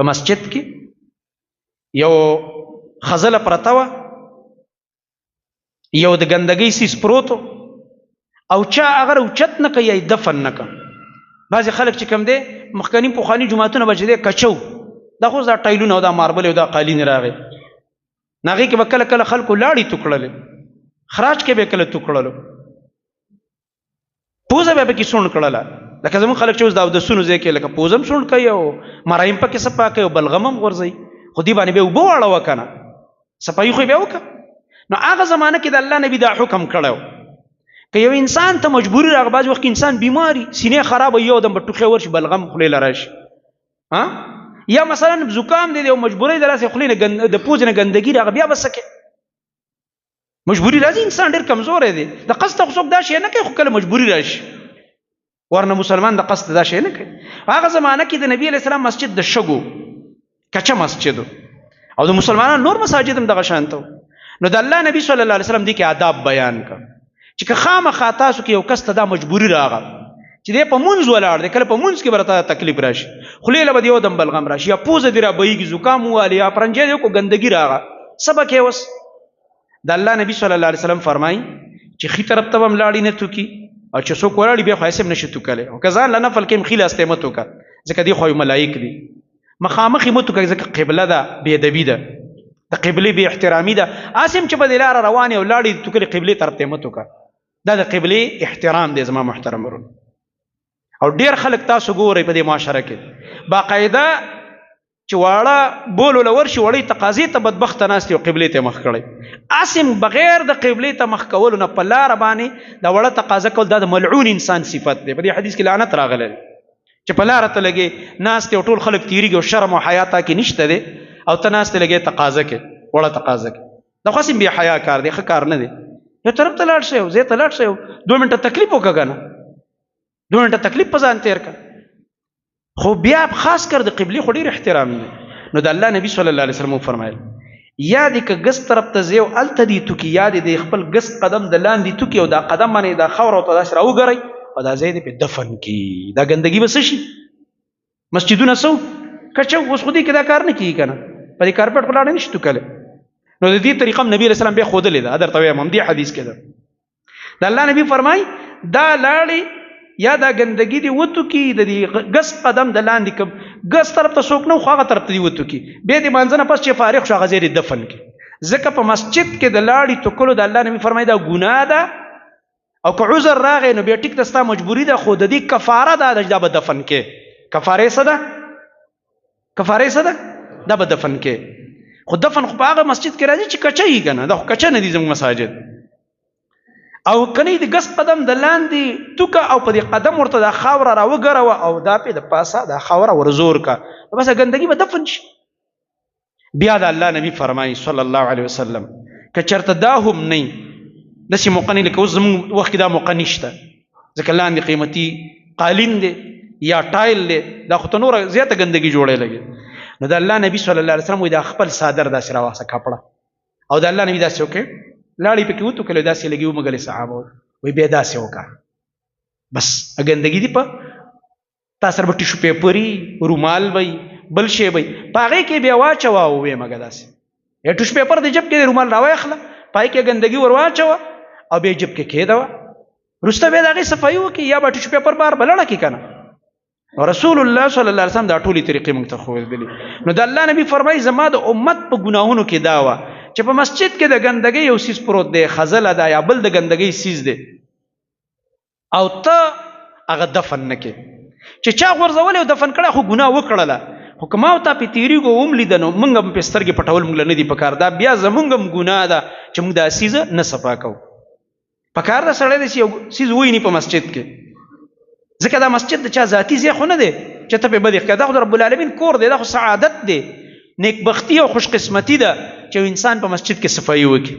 په مسجد کې یو خزله پرته وه، یو د ګندګۍ سیس پروت او چا هغه اوچت نه کوي یا دفن نه کوي. بعضې خلک چې کوم دی مخکني پخواني جوماتونه به چې دی کچو دا خو دا ټایلونه او دا ماربل او دا قالین راغی، نو هغې کې به کله کله خلکو لاړې تو کړلې، خراج کې به کله تو کړلو، پوزه به پکې سوڼ کړله. لکه زموږ خلک چې اوس د اودسونو ځای کې لکه پوزه هم سوڼ کوي او مرایم پکې صفا کوي او بلغم هم غورځوي، خو دې باندې به اوبه واړوه که نه، صفایي خو یې بیا وکړه. نو هغه زمانه کې د الله نبي دا حکم کړی و که یو انسان ته مجبوري راغی، بعض وخت انسان بیماري سینې خرابه یو دم به ټوخی ورشي بلغم خولې له راشي، یا مثلا زکام دی او مجبوري د راسې خولې نه د پوزې نه ګندګي راغی، بیا به څه کوې؟ مجبوري راځي، انسان ډېر کمزوری دی، د قصد ته خو څوک دا شی نه کوي، خو کله مجبوري راشي ورنه مسلمان د قصد دا شی نه کوي. هغه زمانه کې د نبي علیه السلام مسجد د شګو کچه مسجد او د مسلمانانو نور مساجد هم دغه شانته و. نو د الله نبی صلی الله علیه وسلم دې کې آداب بیان کړ چې که خامخا تاسو کې یو کس ته دا مجبوري راغله چې دی په مونځ ولاړ دی، کله په مونځ کې به راته تکلیف راشي، خولې له به د یو دم بلغم راشي، یا پوزه دې را بهیږي، زکام ووالي، یا پرنجی دی وکړو ګندګي راغله، څه به کوې اوس؟ د الله نبی صلی الله علیه وسلم فرمایي چې ښي طرف ته به هم لاړې نه توکي او چې څوک ولاړي بیا خو هسې هم نشي توکلی، او که ځان له نفل کې هم ښي لاس ته یې مه توکه ځکه دې خو یو ملایک دي، مخامخ یې مه توکه ځکه قبله ده، بې ادبي ده، د قبلې بې احترامي ده. هسې هم چې په دې لاره روانې او لاړې توکلې قبلې طرف ته یې مه توکه، دا د قبلې احترام دی زما محترم ورونه. او ډېر خلک تاسو ګورئ په دې معاشره کې باقاعده چې واړه بولو له ورشي وړی تقاضې ته بدبخته ناست او قبلې ته مخ کړی، هسې بغیر د قبلې ته مخ کولو نه په لاره باندې د وړه تقاضه کول دا د ملعون انسان صفت دی. په دې حدیث کې لعنت راغلی دی چې په لاره ته لګې ناست او ټول خلک تېرېږي او شرم او حیا تا کې نشته دی او ته ناست لګې تقاضه کې وړه تقاضه کې، دا خو هسې بې حیا کار دی، ښه کار نه دی. یو طرف ته لاړ شئ او ځای ته لاړ شئ 2 منټه تکلیف وکړه که نه، 2 منټه تکلیف په ځان تېر کړه، خو بیا خاص کر د قبلې خو ډېر احترام دی. نو د الله نبی صلی الله علیه وسلم وفرمایل یا دې که ګس طرف ته ځې او هلته دې توکي، یا دې د خپل ګس قدم د لاندې توکي او دا قدم باندې دا خاوره ورته داسې راوګرئ او دا ځای دې پې دفن کړي، دا ګندګي به څه شي؟ مسجدونه څه کچه اوس خو دې کې دا کار نه کېږي که نه، په دې کارپېټ خو لاړې نه شي توکلی. نو د دې طریقه هم نبي علیه السلام بیا ښودلې ده، درته وایم هم دې حدیث کې ده. د الله نبي فرمایي دا لاړې یا دا ګندګي دې وتوکي د دې ګس قدم د لاندې کم ګس طرف ته څوک نه خو هغه طرف ته دې وتوکي، بیا دې مانځه نه پس چې فارغ شو هغه ځای دې دفن کړي، ځکه په مسجد کې د لاړې توکلو د الله نبي فرمایي دا ګناه ده، او که عذر راغی نو بیا ټیک ده ستا مجبوري ده، خو د دې کفاره دا ده چې دا به دفن کې. کفاره څه ده؟ کفاره څه ده؟ دا به دفن کې. خو دفن خو په هغه مسجد کې راځي چې کچه یي که نه، دا خو کچه نه دي زموږ مساجد. او کنی د ګس قدم د لاندې توکه او په دې قدم ورته دا خاوره راوګروه او دا پې د پاسه دا خاوره ورزور کا، بس ګندګي به دفن شي. بیا د الله نبی فرمایي صلی الله علیه وسلم که چېرته دا هم نه وي داسې موقع نه، لکه اوس زموږ وخت کې دا موقع نشته ځکه لاندې قیمتي قالین دی یا ټایل دی، دا خو ته نوره زیاته ګندګي جوړی لګي. نو د الله نبی صلی الله علیه وسلم وایي دا خپل صادر داسې راواسه کپړه او د الله نبی داسې وکړي لاړې پکې وتوکلې داسې لګي ومګلې صحابه وایي بیا داسې وکړه، بس ګندګي دي په تا سره به ټیشو پیپري رومال وي بل شی وي په هغې کې بیا واچوه او ویې مګه داسې یا ټیشو پیپر د جب کې د رومال راواخله پای کې ګندګي ور واچوه او بیا جب کې کېدوه، وروسته بیا د هغې صفایي وکړي یا به ټیشو پیپر بار به لړه کړي که نه. رسول الله صلی الله علیه وسلم دا ټولې طریقې موږ ته ښودلې. نو د الله نبی فرمایي زما د امت په ګناهونو کې دا وه چې په مسجد کې د ګندګۍ یو سیز پروت دی، خزله ده یا بل د ګندګۍ سیز دی او ته هغه دفن نه کې، چې چا غورځولی او دفن کړی خو ګناه وکړله، خو که ما او تا پې تېرېږو هم لیده نو موږ هم پې سترګې پټول موږ له نه دي پکار، دا بیا زموږ هم ګناه ده چې موږ دا سیزه نه صفا کوو. پکار ده سړی داسې یو سیز وویني په مسجد کې، ځکه دا مسجد د چا ذاتي ځای خو نه دی چې ته پې بد ښکاره، دا خو د رب العالمین کور دی، دا خو سعادت دی، نیکبختي او خوش قسمتي ده چې انسان په مسجد کې صفایي وکړي.